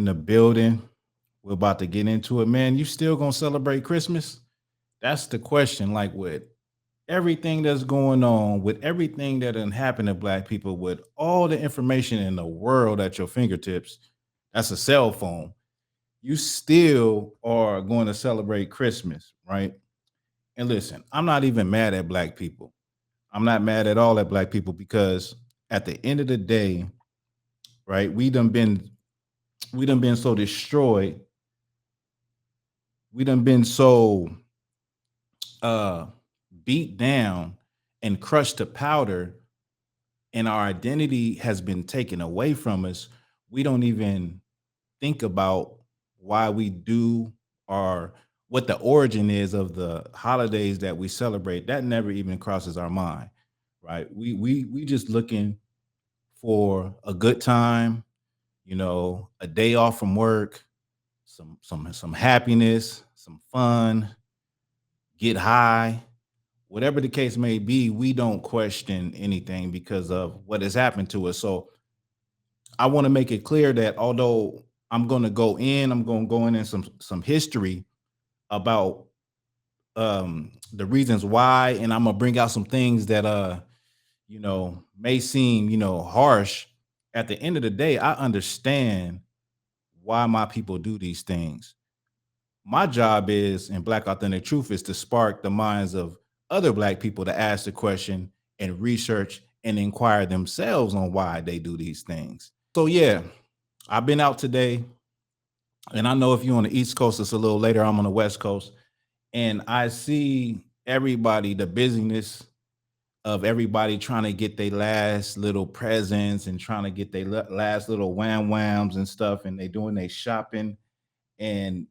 the building. We're about to get into it, man. You still gonna celebrate Christmas? That's the question. Like with everything that's going on, with everything that done happened to black people, with all the information in the world at your fingertips, that's a cell phone. You still are going to celebrate Christmas, right? And listen, I'm not even mad at black people. I'm not mad at all at black people because at the end of the day, right, we done been so destroyed, we done been so uh beat down and crushed to powder, and our identity has been taken away from us. We don't even think about why we do, or what the origin is of the holidays that we celebrate. That never even crosses our mind, right? We just looking for a good time, a day off from work, some happiness, some fun, get high, whatever the case may be. We don't question anything because of what has happened to us. So I want to make it clear that although I'm going to go in some history about the reasons why, and I'm gonna bring out some things that may seem harsh. At the end of the day, I understand why my people do these things. My job is, in Black Authentic Truth, is to spark the minds of other black people to ask the question and research and inquire themselves on why they do these things. So yeah, I've been out today, and I know if you're on the East Coast, it's a little later. I'm on the West Coast, and I see everybody, the busyness of everybody trying to get their last little presents and trying to get their last little wham whams and stuff, and they doing their shopping. And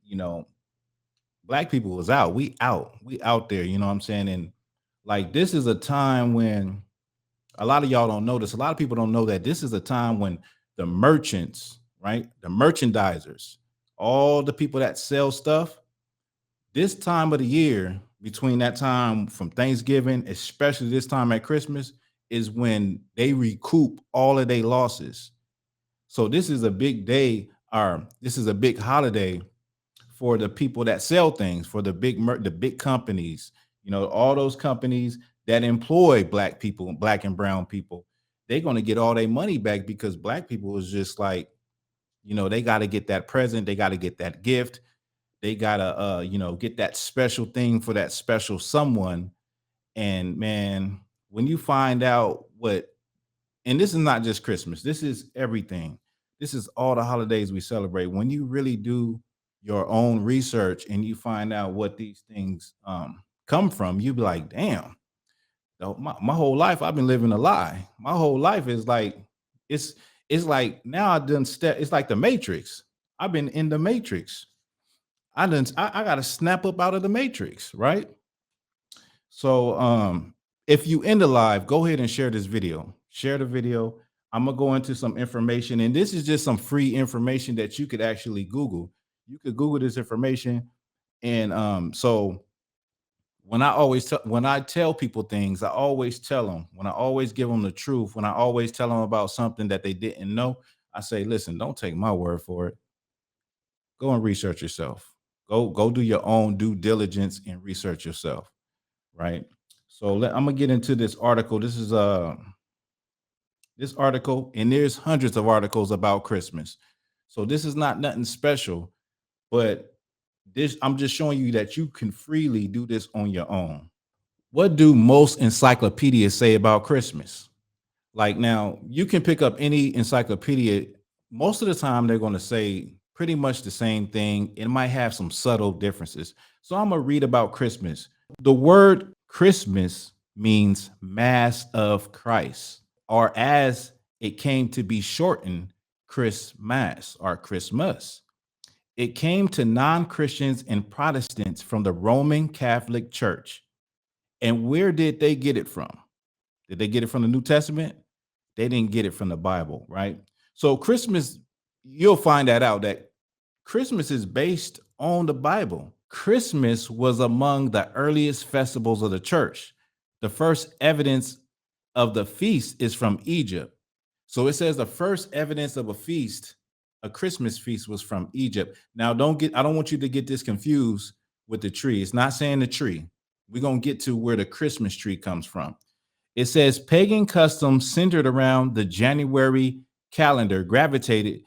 black people was out. We out there. You know what I'm saying? And like, this is a time when a lot of y'all don't know this. A lot of people don't know that this is a time when the merchants, right, the merchandisers, all the people that sell stuff, this time of the year, between that time from Thanksgiving, especially this time at Christmas, is when they recoup all of their losses. So this is a big day, or this is a big holiday for the people that sell things, for the big companies, all those companies that employ black people, black and brown people. They're going to get all their money back because black people is just like, they got to get that present, they got to get that gift, they got to get that special thing for that special someone. And man, when you find out what, and this is not just Christmas, this is everything. This is all the holidays we celebrate. When you really do your own research and you find out what these things come from, you be like, damn, my whole life I've been living a lie. My whole life is like, it's it's like now I done step. It's like the Matrix. I've been in the Matrix. I got to snap up out of the Matrix, right? So if you end the live, go ahead and share this video. Share the video. I'm gonna go into some information, and this is just some free information that you could actually Google. You could Google this information, and so when I tell people things, I always tell them, when I always give them the truth, when I always tell them about something that they didn't know, I say, listen, don't take my word for it. Go and research yourself. Go do your own due diligence and research yourself, right? So I'm gonna get into this article. This is this article, and there's hundreds of articles about Christmas. So this is not nothing special, but this I'm just showing you that you can freely do this on your own. What do most encyclopedias say about Christmas? Like, now, you can pick up any encyclopedia. Most of the time, they're going to say pretty much the same thing. It might have some subtle differences. So I'm going to read about Christmas. The word Christmas means Mass of Christ, or as it came to be shortened, Christmas or Christmas. It came to non-Christians and Protestants from the Roman Catholic Church. And where did they get it from? Did they get it from the New Testament? They didn't get it from the Bible, right? So Christmas, you'll find that out, that Christmas is based on the Bible. Christmas was among the earliest festivals of the church. The first evidence of the feast is from Egypt. So it says the first evidence of a feast a Christmas feast was from Egypt. Now, I don't want you to get this confused with the tree. It's not saying the tree. We're gonna get to where the Christmas tree comes from. It says pagan customs centered around the January calendar gravitated.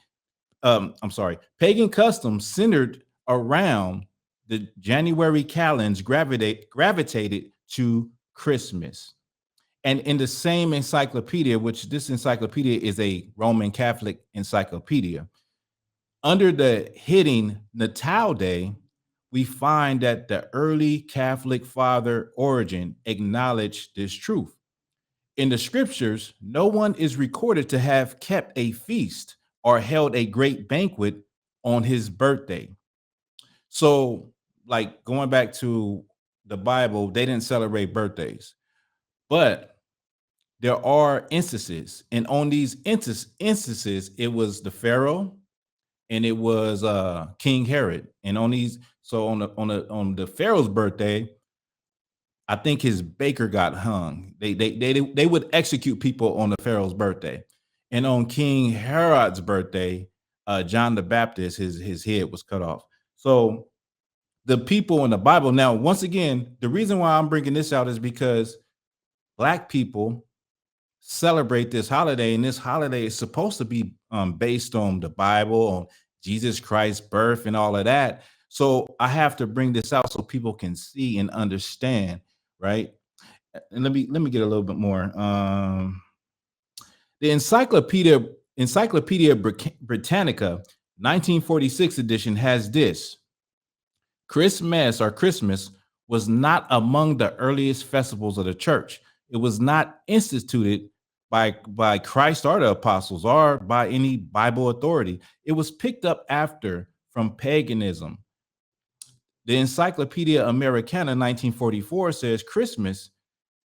I'm sorry, pagan customs centered around the January calends gravitated to Christmas. And in the same encyclopedia, which this encyclopedia is a Roman Catholic encyclopedia, under the heading Natal Day, we find that the early Catholic father Origen acknowledged this truth. In the scriptures, no one is recorded to have kept a feast or held a great banquet on his birthday. So, like going back to the Bible, they didn't celebrate birthdays, but there are instances, and on these instances, it was the Pharaoh and it was King Herod, and on these, so on the Pharaoh's birthday, I think his baker got hung. They would execute people on the Pharaoh's birthday, and on King Herod's birthday, John the Baptist, his head was cut off. So the people in the Bible. Now, once again, the reason why I'm bringing this out is because Black people celebrate this holiday, and this holiday is supposed to be based on the Bible, on Jesus Christ's birth, and all of that. So I have to bring this out so people can see and understand, right? And let me get a little bit more. The Encyclopedia Britannica 1946 edition has this: Christmas or Christmas was not among the earliest festivals of the church. It was not instituted by Christ or the apostles or by any Bible authority. It was picked up after from paganism. The Encyclopedia Americana 1944 says Christmas,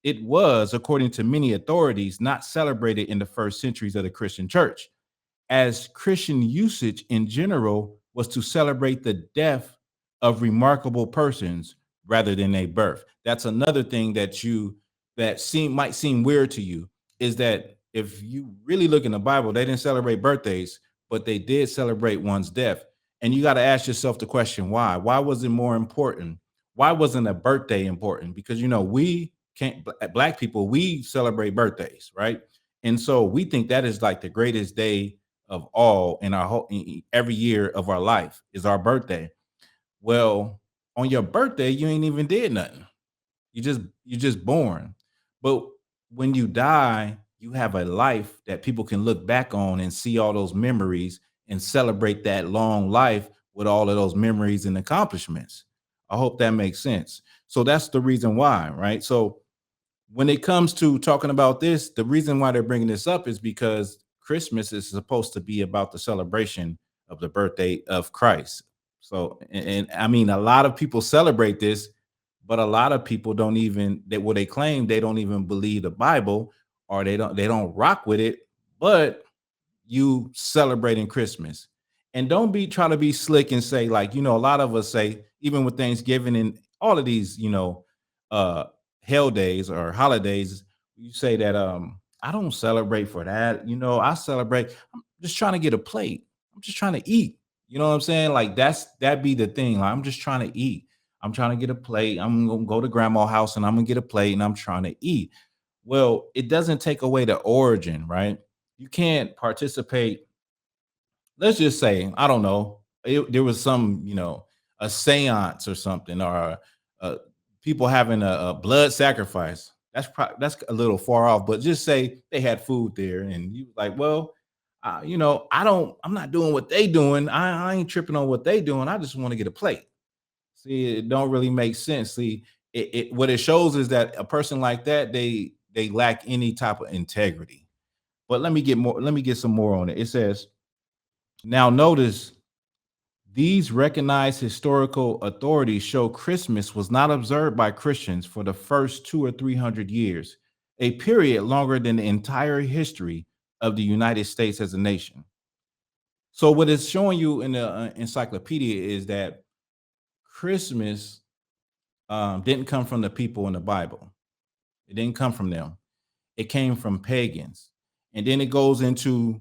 it was, according to many authorities, not celebrated in the first centuries of the Christian church, as Christian usage in general was to celebrate the death of remarkable persons rather than a birth. That's another thing that might seem weird to you, is that if you really look in the Bible, they didn't celebrate birthdays, but they did celebrate one's death. And you got to ask yourself the question, why? Why was it more important? Why wasn't a birthday important? Because we can't, Black people, we celebrate birthdays, right? And so we think that is like the greatest day of all in our whole every year of our life is our birthday. Well, on your birthday, you ain't even did nothing. You just born. But when you die, you have a life that people can look back on and see all those memories and celebrate that long life with all of those memories and accomplishments. I hope that makes sense. So that's the reason why, right? So when it comes to talking about this, the reason why they're bringing this up is because Christmas is supposed to be about the celebration of the birthday of Christ. So, and I mean, a lot of people celebrate this, but a lot of people don't even they claim they don't even believe the Bible, or they don't rock with it. But you celebrating Christmas. And don't be try to be slick and say, like, a lot of us say, even with Thanksgiving and all of these, uh hell days or holidays, you say that I don't celebrate for that. I celebrate, I'm just trying to get a plate. I'm just trying to eat. You know what I'm saying? Like that be the thing. Like, I'm just trying to eat. I'm trying to get a plate. I'm gonna go to grandma's house and I'm gonna get a plate and I'm trying to eat. Well, it doesn't take away the origin, right? You can't participate. Let's just say, I don't know, there was some, a seance or something, or people having a blood sacrifice. That's a little far off, but just say they had food there, and you like, well, I'm not doing what they doing. I ain't tripping on what they doing. I just want to get a plate. See, it don't really make sense. See, what it shows is that a person like that, they lack any type of integrity. But let me get more. Let me get some more on it. It says, now notice these recognized historical authorities show Christmas was not observed by Christians for the first 200 or 300 years, a period longer than the entire history of the United States as a nation. So what it's showing you in the encyclopedia is that Christmas didn't come from the people in the Bible. It didn't come from them. It came from pagans. And then it goes into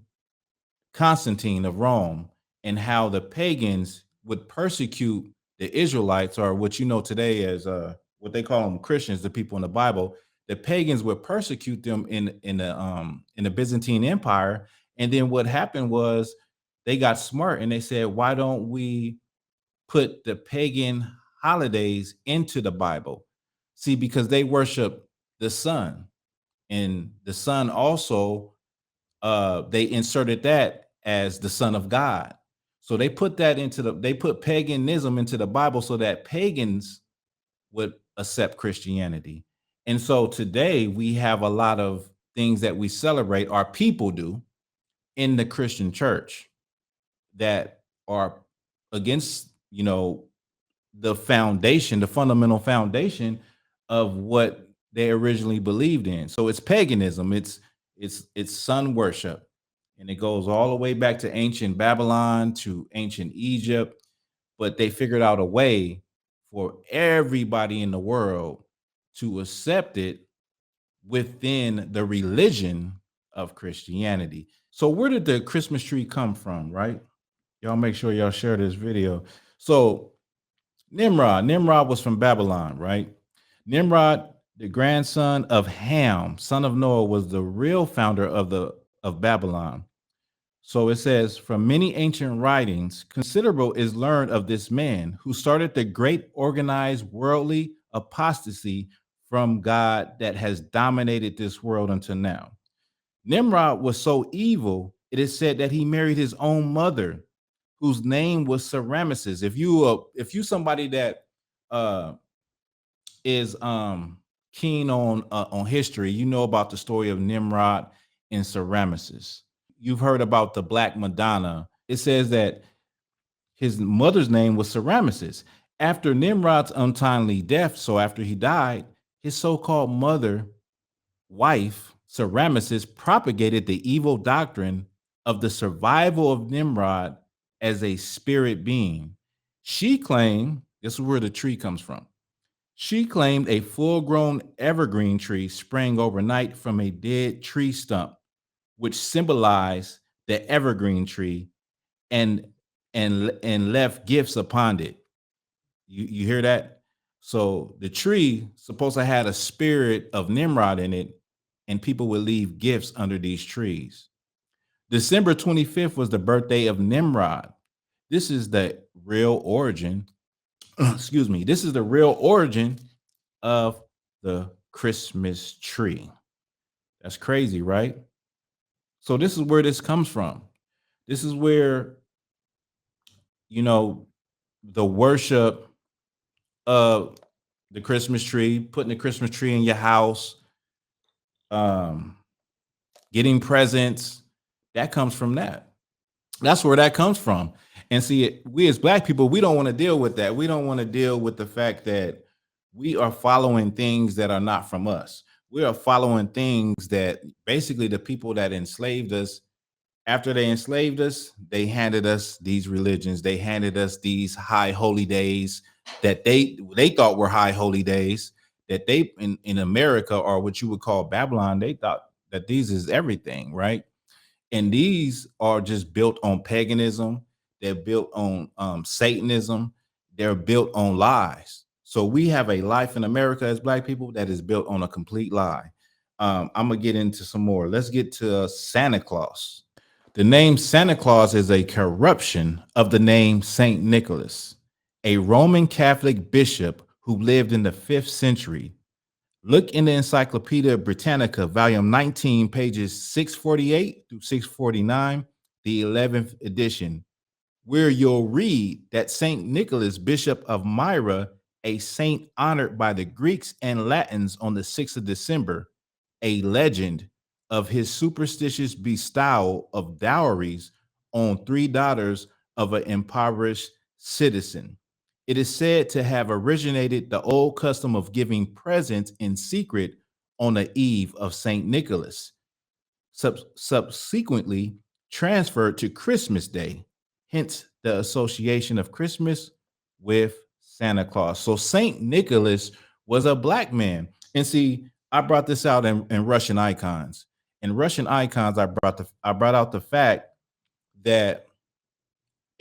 Constantine of Rome. and how the pagans would persecute the Israelites, or what you know today as what they call them Christians, the people in the Bible. The pagans would persecute them in the Byzantine Empire, and then what happened was they got smart and they said, why don't we put the pagan holidays into the Bible? See, because they worship the sun, and the sun also they inserted that as the son of God. So they put paganism into the Bible so that pagans would accept Christianity. And so today we have a lot of things that we celebrate, our people do, in the Christian church, that are against, the foundation, the fundamental foundation of what they originally believed in. So it's paganism, it's sun worship, and it goes all the way back to ancient Babylon, to ancient Egypt, but they figured out a way for everybody in the world to accept it within the religion of Christianity. So where did the Christmas tree come from, right? Y'all make sure y'all share this video. So Nimrod was from Babylon, right? Nimrod, the grandson of Ham, son of Noah, was the real founder of Babylon. So it says, from many ancient writings, considerable is learned of this man who started the great organized worldly apostasy from God that has dominated this world until now. Nimrod was so evil, it is said that he married his own mother, whose name was Semiramis. If you somebody that uh is keen on history, you know about the story of Nimrod and Semiramis. You've heard about the Black Madonna. It says that his mother's name was Semiramis. After Nimrod's untimely death, so after he died, his so-called mother wife, Semiramis, propagated the evil doctrine of the survival of Nimrod as a spirit being. She claimed, this is where the tree comes from. She claimed a full-grown evergreen tree sprang overnight from a dead tree stump, which symbolized the evergreen tree, and and left gifts upon it. You hear that? So the tree supposed to had a spirit of Nimrod in it, and people would leave gifts under these trees. December 25th was the birthday of Nimrod. This is the real origin. Excuse me. This is the real origin of the Christmas tree. That's crazy, right? So this is where this comes from. This is where, you know, the worship of the Christmas tree, putting the Christmas tree in your house, um, getting presents, that comes from that. That's where that comes from. And see, we as Black people, we don't want to deal with that. We don't want to deal with the fact that we are following things that are not from us. We are following things that basically the people that enslaved us, after they enslaved us, they handed us these religions. They handed us these high holy days that they thought were high holy days, that they in America, or what you would call Babylon, they thought that these is everything, right? And these are just built on paganism. They're built on Satanism. They're built on lies. So we have a life in America as Black people that is built on a complete lie. I'm gonna get into some more. Let's get to Santa Claus. The name Santa Claus is a corruption of the name Saint Nicholas, a Roman Catholic bishop who lived in the 5th century. Look in the Encyclopedia Britannica, volume 19, pages 648 through 649, the 11th edition, where you'll read that Saint Nicholas, Bishop of Myra, a saint honored by the Greeks and Latins on the 6th of December, a legend of his superstitious bestowal of dowries on 3 daughters of an impoverished citizen. It is said to have originated the old custom of giving presents in secret on the eve of St. Nicholas, subsequently transferred to Christmas Day, hence the association of Christmas with Santa Claus. So St. Nicholas was a Black man. And see, I brought this out in Russian icons. In Russian icons, I brought out the fact that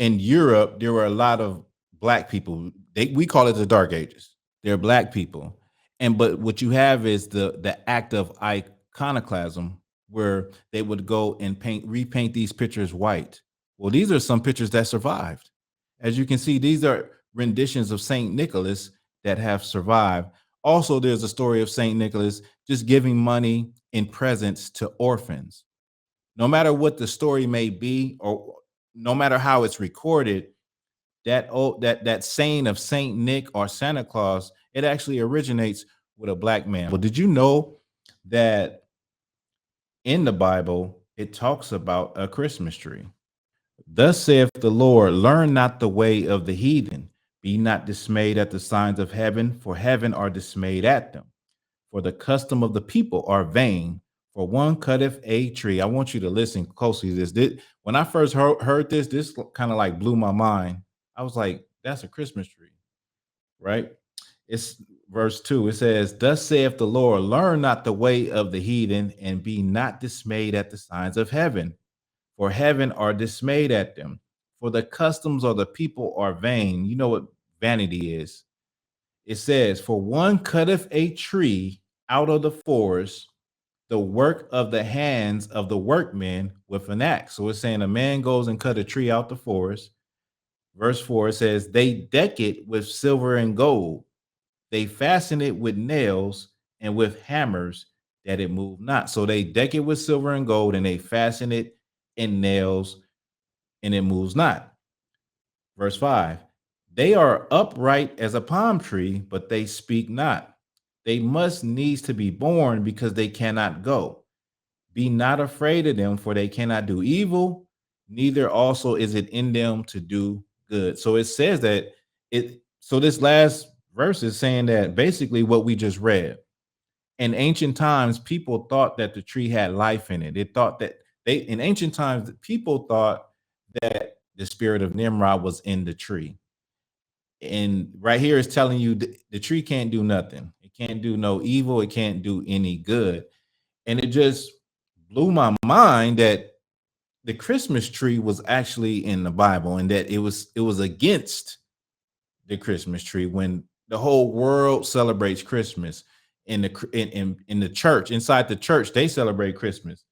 in Europe, there were a lot of black people. We call it the Dark Ages. They're black people, and but what you have is the act of iconoclasm, where they would go and repaint these pictures white. Well, these are some pictures that survived. As you can see, these are renditions of Saint Nicholas that have survived. Also, there's a story of Saint Nicholas just giving money in presents to orphans. No matter what the story may be, or no matter how it's recorded, that saying of Saint Nick or Santa Claus, it actually originates with a black man. Well, did you know that in the Bible it talks about a Christmas tree? Thus saith the Lord, learn not the way of the heathen, be not dismayed at the signs of heaven, for heaven are dismayed at them. For the custom of the people are vain. For one cutteth a tree. I want you to listen closely to this. When I first heard this kind of like blew my mind. I was like, that's a Christmas tree, right? It's verse 2. It says, thus saith the Lord, learn not the way of the heathen, and be not dismayed at the signs of heaven, for heaven are dismayed at them. For the customs of the people are vain. You know what vanity is? It says, for one cutteth a tree out of the forest, the work of the hands of the workmen with an axe. So it's saying a man goes and cut a tree out the forest. Verse 4, it says, they deck it with silver and gold. They fasten it with nails and with hammers that it move not. So they deck it with silver and gold, and they fasten it in nails, and it moves not. Verse 5, they are upright as a palm tree, but they speak not. They must needs to be born, because they cannot go. Be not afraid of them, for they cannot do evil, neither also is it in them to do good. So it says that so this last verse is saying that basically what we just read. In ancient times, people thought that the tree had life in it. It thought that in ancient times, people thought that the spirit of Nimrod was in the tree. And right here is telling you the tree can't do nothing. It can't do no evil. It can't do any good. And it just blew my mind that the Christmas tree was actually in the Bible, and that it was against the Christmas tree when the whole world celebrates Christmas. In the church, inside the church, they celebrate Christmas.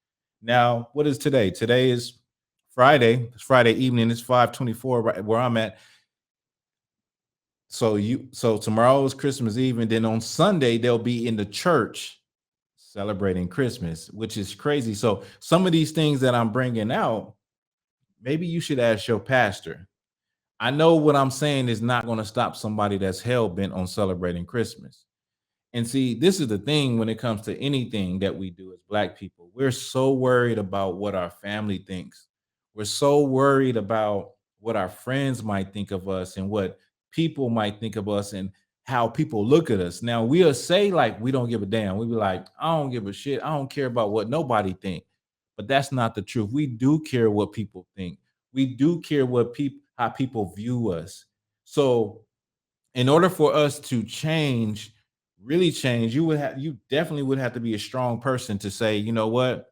Now, what is today? Today is Friday. It's Friday evening. It's 5:24 right where I'm at. So tomorrow is Christmas Eve, and then on Sunday they'll be in the church celebrating Christmas, which is crazy. So some of these things that I'm bringing out, maybe you should ask your pastor. I know what I'm saying is not going to stop somebody that's hell bent on celebrating Christmas. And see, this is the thing when it comes to anything that we do as Black people. We're so worried about what our family thinks. We're so worried about what our friends might think of us, and what people might think of us, and how people look at us. Now, we'll say like we don't give a damn. We'll be like, I don't give a shit. I don't care about what nobody think. But that's not the truth. We do care what people think. We do care what people how people view us. So in order for us to change, really change, you definitely would have to be a strong person to say, you know what,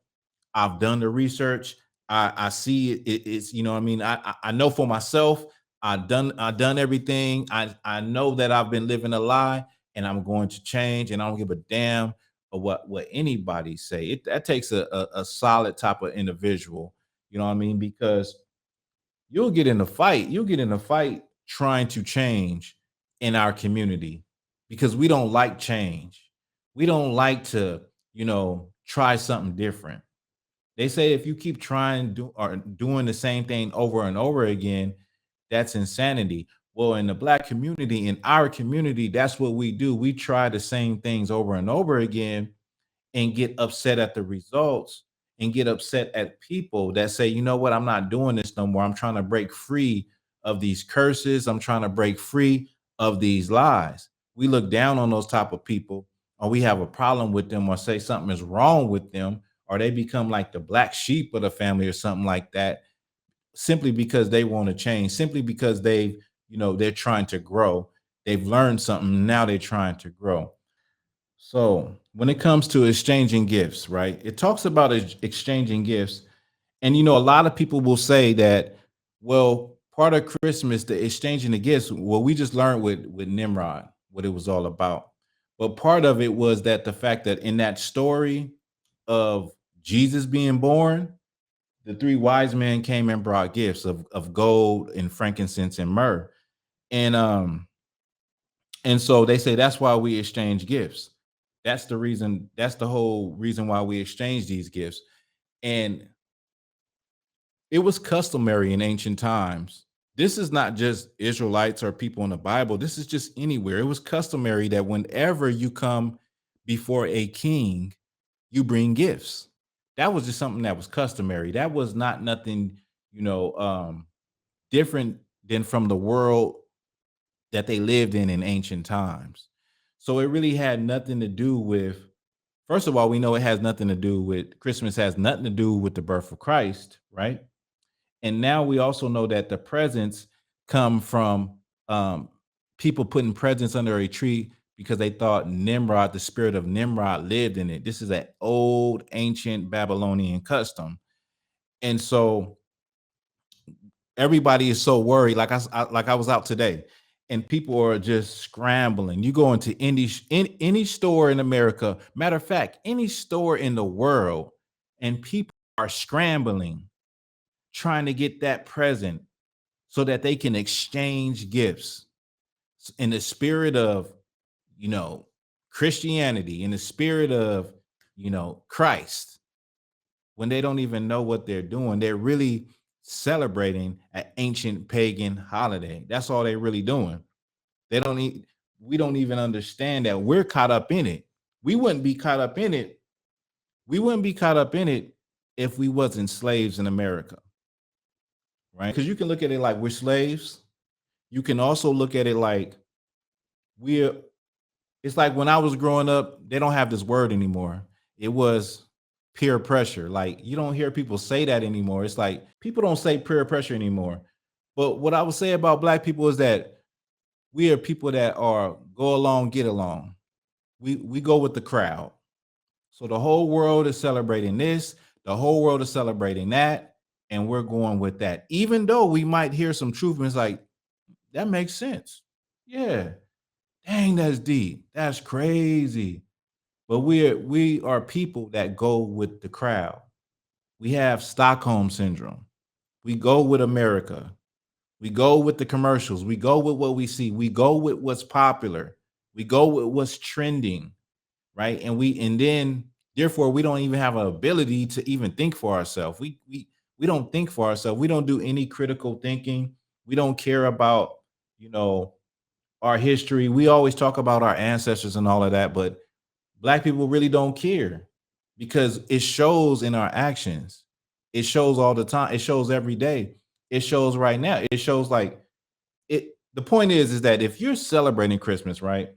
I've done the research. I see it's, you know what I mean. I know for myself. I done everything. I know that I've been living a lie, and I'm going to change, and I don't give a damn of what anybody say. That takes a solid type of individual. You know what I mean? Because you'll get in a fight. You'll get in a fight trying to change in our community, because we don't like change. We don't like to, try something different. They say if you keep trying or doing the same thing over and over again, that's insanity. Well, in the Black community, in our community, that's what we do. We try the same things over and over again, and get upset at the results, and get upset at people that say, you know what, I'm not doing this no more. I'm trying to break free of these curses. I'm trying to break free of these lies. We look down on those type of people, or we have a problem with them, or say something is wrong with them, or they become like the black sheep of the family or something like that, simply because they want to change, simply because they're trying to grow. They've learned something. Now they're trying to grow. So when it comes to exchanging gifts, right? It talks about exchanging gifts. And a lot of people will say that, well, part of Christmas, the exchanging the gifts, well, we just learned with Nimrod what it was all about. But part of it was that the fact that in that story of Jesus being born, the three wise men came and brought gifts of gold and frankincense and myrrh. And so they say that's why we exchange gifts. That's the reason, that's the whole reason why we exchange these gifts. And it was customary in ancient times. This is not just Israelites or people in the Bible. This is just anywhere. It was customary that whenever you come before a king, you bring gifts. That was just something that was customary. That was not nothing, you know, different than from the world that they lived in ancient times. So it really had nothing to do with, first of all, we know it has nothing to do with, Christmas has nothing to do with the birth of Christ, right? And now we also know that the presents come from um, people putting presents under a tree because they thought Nimrod, the spirit of Nimrod, lived in it. This is an old, ancient Babylonian custom, and so everybody is so worried. Like I was out today, and people are just scrambling. You go into any store in America, matter of fact, any store in the world, and people are scrambling trying to get that present so that they can exchange gifts in the spirit of, you know, Christianity, in the spirit of, you know, Christ. When they don't even know what they're doing, they're really celebrating an ancient pagan holiday. That's all they're really doing. They don't need, we don't even understand that we're caught up in it. We wouldn't be caught up in it. We wouldn't be caught up in it if we wasn't slaves in America, right? Because you can look at it like we're slaves. You can also look at it like we're, it's like when I was growing up, they don't have this word anymore. It was peer pressure. Like you don't hear people say that anymore. It's like people don't say peer pressure anymore. But what I would say about black people is that we are people that are go along, get along. We go with the crowd. So the whole world is celebrating this, the whole world is celebrating that, and we're going with that. Even though we might hear some truth, and it's like, that makes sense. Yeah. Dang, that's deep. That's crazy. But we are people that go with the crowd. We have Stockholm syndrome. We go with America. We go with the commercials. We go with what we see. We go with what's popular. We go with what's trending, right? And then therefore we don't even have an ability to even think for ourselves. We don't think for ourselves. We don't do any critical thinking. We don't care about, you know, our history. We always talk about our ancestors and all of that, but black people really don't care because it shows in our actions. It shows all the time. It shows every day. It shows right now. It shows like it. The point is that if you're celebrating Christmas, right,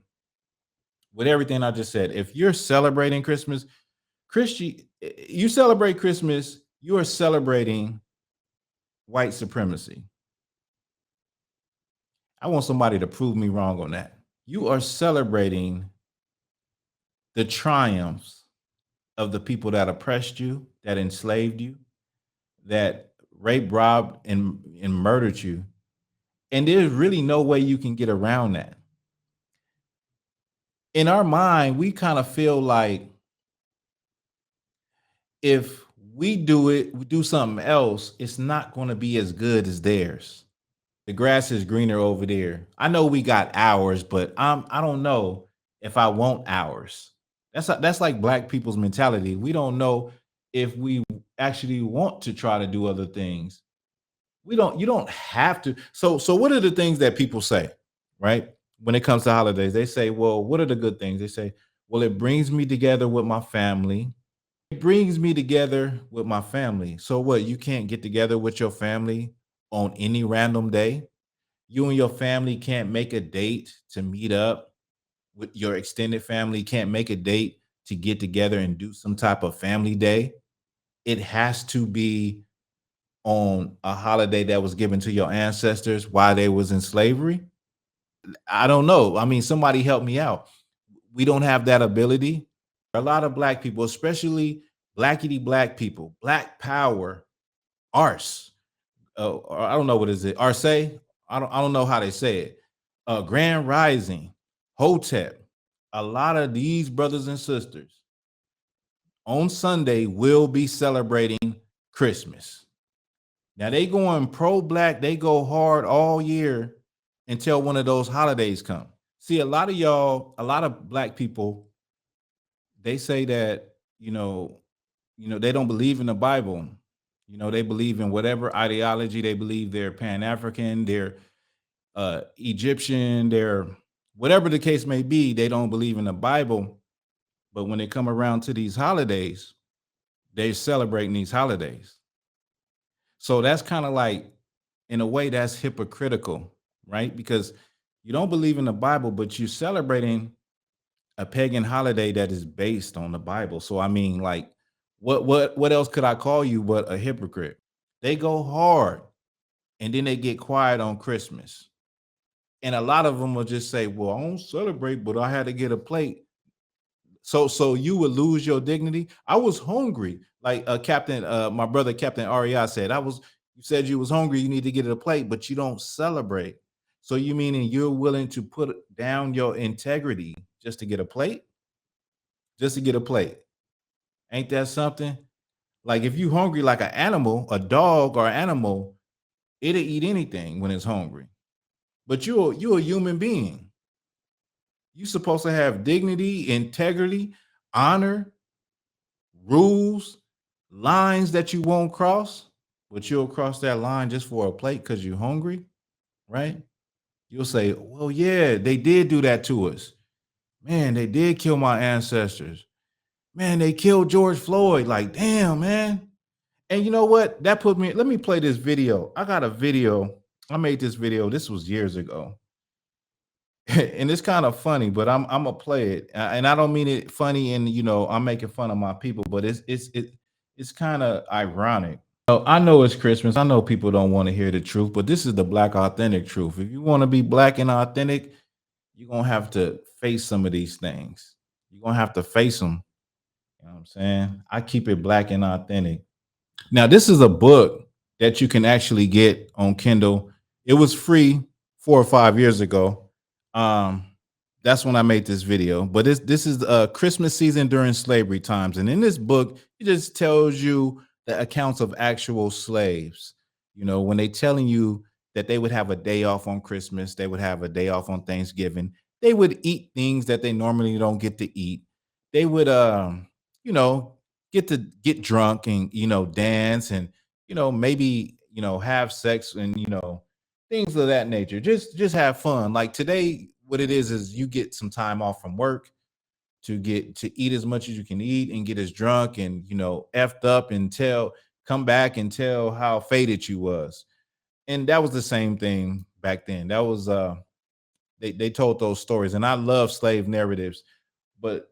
with everything I just said, if you're celebrating Christmas, you celebrate Christmas, you are celebrating white supremacy. I want somebody to prove me wrong on that. You are celebrating the triumphs of the people that oppressed you, that enslaved you, that raped, robbed, and murdered you. And there's really no way you can get around that. In our mind, we kind of feel like if we do it, we do something else, it's not going to be as good as theirs. The grass is greener over there. I know we got ours, but I don't know if I want ours. That's like black people's mentality. We don't know if we actually want to try to do other things. We don't, you don't have to. So what are the things that people say, right? When it comes to holidays, they say, well, what are the good things? They say, well, it brings me together with my family. It brings me together with my family. So what? You can't get together with your family on any random day? You and your family can't make a date to meet up with your extended family, can't make a date to get together and do some type of family day? It has to be on a holiday that was given to your ancestors while they was in slavery? I don't know. I mean, somebody help me out. We don't have that ability. A lot of black people, especially blackity black people, black power, arse. or I don't know what is it, Arce. I don't know how they say it. Grand Rising, Hotep. A lot of these brothers and sisters on Sunday will be celebrating Christmas. Now they going pro-black, they go hard all year until one of those holidays come. See, a lot of y'all, a lot of black people, they say that, they don't believe in the Bible. They believe in whatever ideology. They believe they're Pan-African, they're Egyptian, they're whatever the case may be, they don't believe in the Bible. But when they come around to these holidays, they're celebrating these holidays. So that's kind of like, in a way, that's hypocritical, right? Because you don't believe in the Bible, but you're celebrating a pagan holiday that is based on the Bible. So I mean, like, what else could I call you but a hypocrite? They go hard and then they get quiet on Christmas. And a lot of them will just say, well, I don't celebrate, but I had to get a plate. So you would lose your dignity. I was hungry. Like Captain, my brother Captain REI said, you said you was hungry, you need to get a plate, but you don't celebrate. So you meaning you're willing to put down your integrity just to get a plate? Just to get a plate. Ain't that something? Like if you hungry like an animal, a dog or animal, it'll eat anything when it's hungry. But you're a human being. You're supposed to have dignity, integrity, honor, rules, lines that you won't cross, but you'll cross that line just for a plate because you're hungry, right? You'll say, well, yeah, they did do that to us. Man, they did kill my ancestors. Man, they killed George Floyd. Like, damn, man. And you know what? That put me, let me play this video. I got a video. I made this video. This was years ago. And it's kind of funny, but I'm gonna play it. And I don't mean it funny and I'm making fun of my people, but it's kind of ironic. So I know it's Christmas. I know people don't want to hear the truth, but this is the black authentic truth. If you want to be black and authentic, you're gonna have to face some of these things. You're gonna have to face them. You know what I'm saying? I keep it black and authentic. Now, this is a book that you can actually get on Kindle. It was free 4 or 5 years ago. That's when I made this video. But this is Christmas season during slavery times, and in this book, it just tells you the accounts of actual slaves. When they telling you that they would have a day off on Christmas, they would have a day off on Thanksgiving. They would eat things that they normally don't get to eat. They would, you know, get to get drunk and dance and maybe have sex and things of that nature. Just have fun. Like today, what it is you get some time off from work to get to eat as much as you can eat and get as drunk and effed up and come back and tell how faded you was. And that was the same thing back then. That was they told those stories, and I love slave narratives, but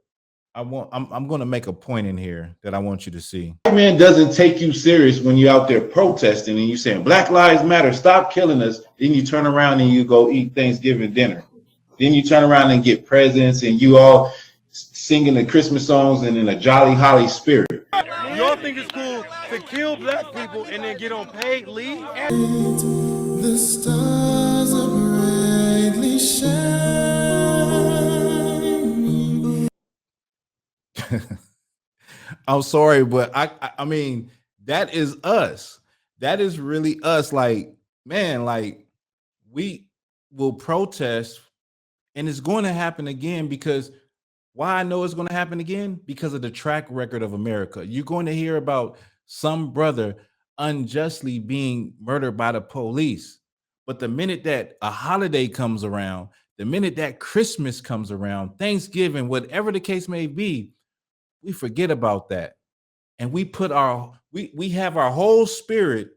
I'm going to make a point in here that I want you to see. Man doesn't take you serious when you're out there protesting and you saying Black Lives Matter, stop killing us. Then you turn around and you go eat Thanksgiving dinner. Then you turn around and get presents and you all singing the Christmas songs and in a jolly holly spirit. Y'all think it's cool to kill black people and then get on paid leave? The stars are brightly shining. I'm sorry, but I mean, that is us. That is really us. Like, man, like we will protest and it's going to happen again because why I know it's going to happen again? Because of the track record of America. You're going to hear about some brother unjustly being murdered by the police. But the minute that a holiday comes around, the minute that Christmas comes around, Thanksgiving, whatever the case may be, we forget about that. And we put we have our whole spirit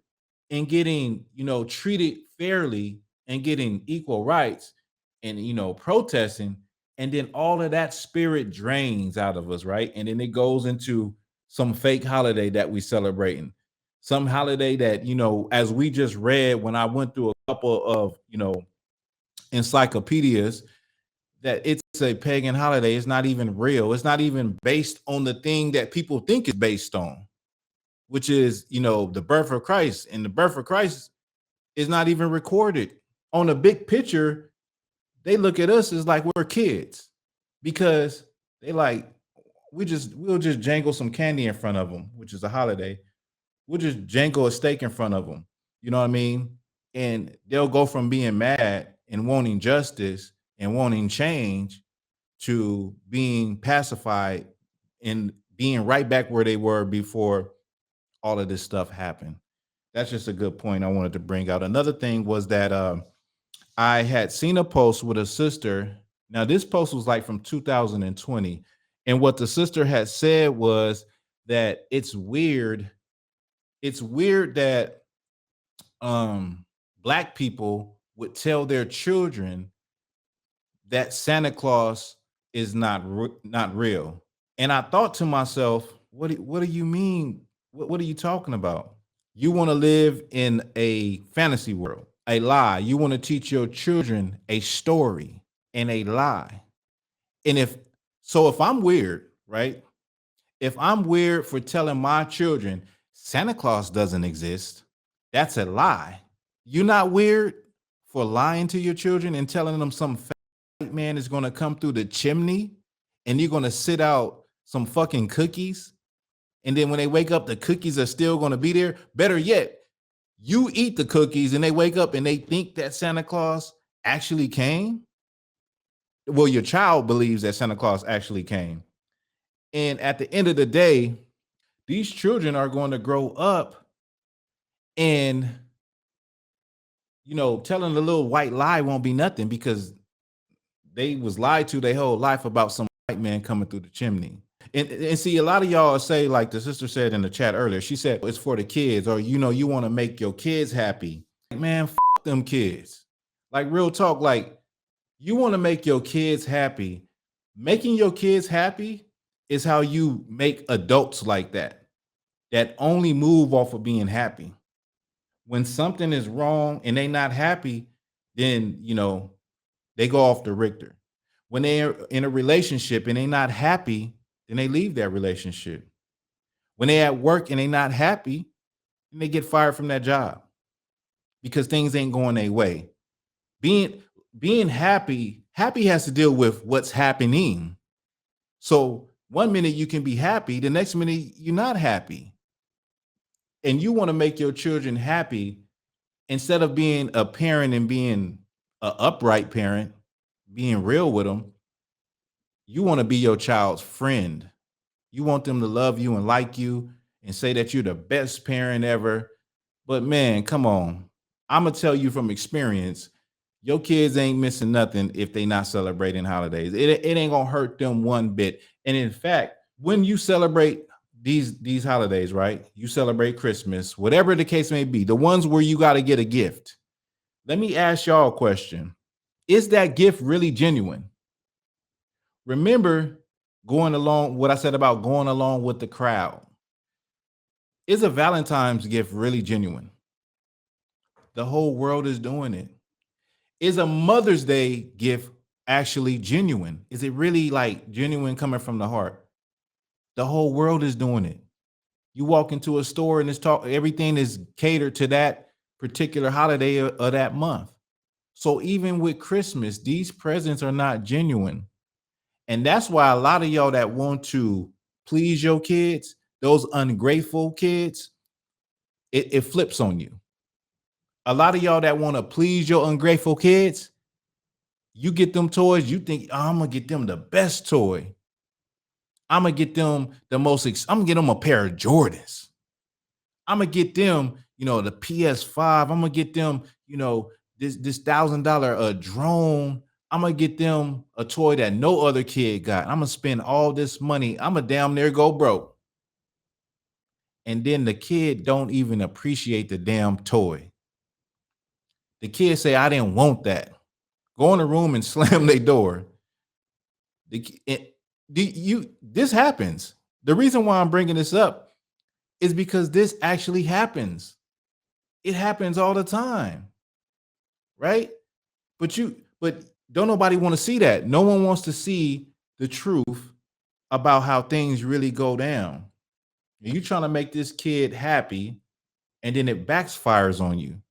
in getting, treated fairly and getting equal rights and, protesting. And then all of that spirit drains out of us, right? And then it goes into some fake holiday that we celebrating. Some holiday that, as we just read when I went through a couple of, encyclopedias, that it's a pagan holiday. It's not even real. It's not even based on the thing that people think it's based on, which is, the birth of Christ. And the birth of Christ is not even recorded. On the big picture, they look at us as like we're kids because they like we'll just jangle some candy in front of them, which is a holiday. We'll just jangle a steak in front of them. You know what I mean? And they'll go from being mad and wanting justice and wanting change to being pacified and being right back where they were before all of this stuff happened. That's just a good point I wanted to bring out. Another thing was that I had seen a post with a sister. Now, this post was like from 2020. And what the sister had said was that it's weird. It's weird that black people would tell their children that Santa Claus is not real. And I thought to myself, what do you mean? What are you talking about? You want to live in a fantasy world, a lie. You want to teach your children a story and a lie. And if I'm weird, right? If I'm weird for telling my children Santa Claus doesn't exist, that's a lie. You're not weird for lying to your children and telling them some fat man is going to come through the chimney and you're going to sit out some fucking cookies. And then when they wake up, the cookies are still going to be there. Better yet, you eat the cookies and they wake up and they think that Santa Claus actually came. Well, your child believes that Santa Claus actually came. And at the end of the day, these children are going to grow up and, telling the little white lie won't be nothing because they was lied to their whole life about some white man coming through the chimney. And see, a lot of y'all say, like the sister said in the chat earlier, she said it's for the kids, or you want to make your kids happy. Man, them kids. Like real talk, like you want to make your kids happy. Making your kids happy is how you make adults like that only move off of being happy. When something is wrong and they not happy, then they go off the Richter. When they're in a relationship and they not happy, then they leave that relationship. When they at work and they not happy, then they get fired from that job because things ain't going their way. Being happy has to deal with what's happening. So 1 minute you can be happy, the next minute you're not happy. And you want to make your children happy instead of being a parent and being an upright parent, being real with them. You want to be your child's friend. You want them to love you and like you and say that you're the best parent ever. But man, come on. I'm going to tell you from experience, your kids ain't missing nothing if they not celebrating holidays. It ain't going to hurt them one bit. And in fact, when you celebrate these holidays, right? You celebrate Christmas, whatever the case may be, the ones where you got to get a gift. Let me ask y'all a question. Is that gift really genuine? Remember going along, what I said about going along with the crowd. Is a Valentine's gift really genuine? The whole world is doing it. Is a Mother's Day gift actually genuine? Is it really like genuine coming from the heart? The whole world is doing it. You walk into a store and everything is catered to that particular holiday of that month. So even with Christmas, these presents are not genuine. And that's why a lot of y'all that want to please your kids, those ungrateful kids, it flips on you. A lot of y'all that want to please your ungrateful kids, you get them toys, you think, oh, I'm going to get them the best toy. I'm going to get them I'm going to get them a pair of Jordans. I'm going to get them, the PS5. I'm going to get them, this $1,000 drone. I'm going to get them a toy that no other kid got. I'm going to spend all this money. I'm going to damn near go broke. And then the kid don't even appreciate the damn toy. The kid say, I didn't want that. Go in the room and slam their door. This happens. The reason why I'm bringing this up is because this actually happens. It happens all the time, right? But don't nobody want to see that. No one wants to see the truth about how things really go down. You're trying to make this kid happy, and then it backfires on you.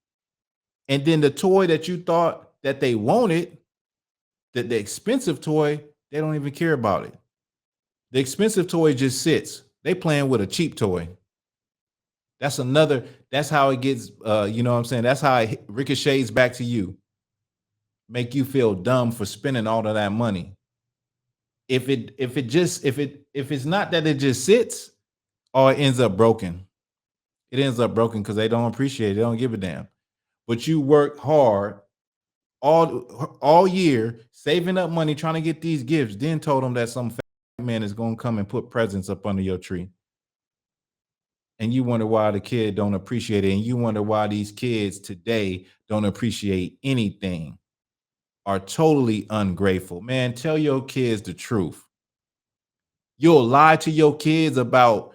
And then the toy that you thought that they wanted, the expensive toy, they don't even care about it. The expensive toy just sits. They playing with a cheap toy. That's how it gets, you know what I'm saying? That's how it ricochets back to you. Make you feel dumb for spending all of that money. If it's not that it just sits, or it ends up broken. It ends up broken because they don't appreciate it. They don't give a damn. But you work hard all year, saving up money, trying to get these gifts, then told them that some fat man is gonna come and put presents up under your tree. And you wonder why the kid don't appreciate it. And you wonder why these kids today don't appreciate anything, are totally ungrateful. Man, tell your kids the truth. You'll lie to your kids about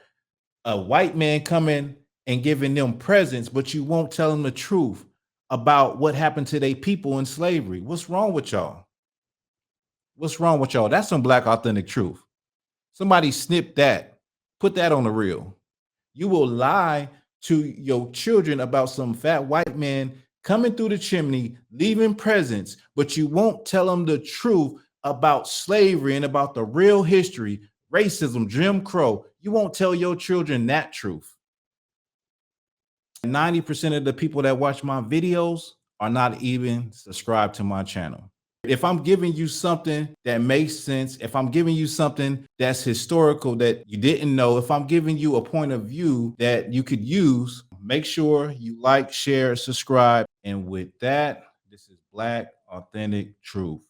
a white man coming and giving them presents, but you won't tell them the truth about what happened to their people in slavery. What's wrong with y'all? What's wrong with y'all? That's some Black authentic truth. Somebody snip that, put that on the reel. You will lie to your children about some fat white man coming through the chimney, leaving presents, but you won't tell them the truth about slavery and about the real history, racism, Jim Crow. You won't tell your children that truth. 90% of the people that watch my videos are not even subscribed to my channel. If I'm giving you something that makes sense, if I'm giving you something that's historical that you didn't know, if I'm giving you a point of view that you could use, make sure you like, share, subscribe. And with that, this is Black Authentic Truth.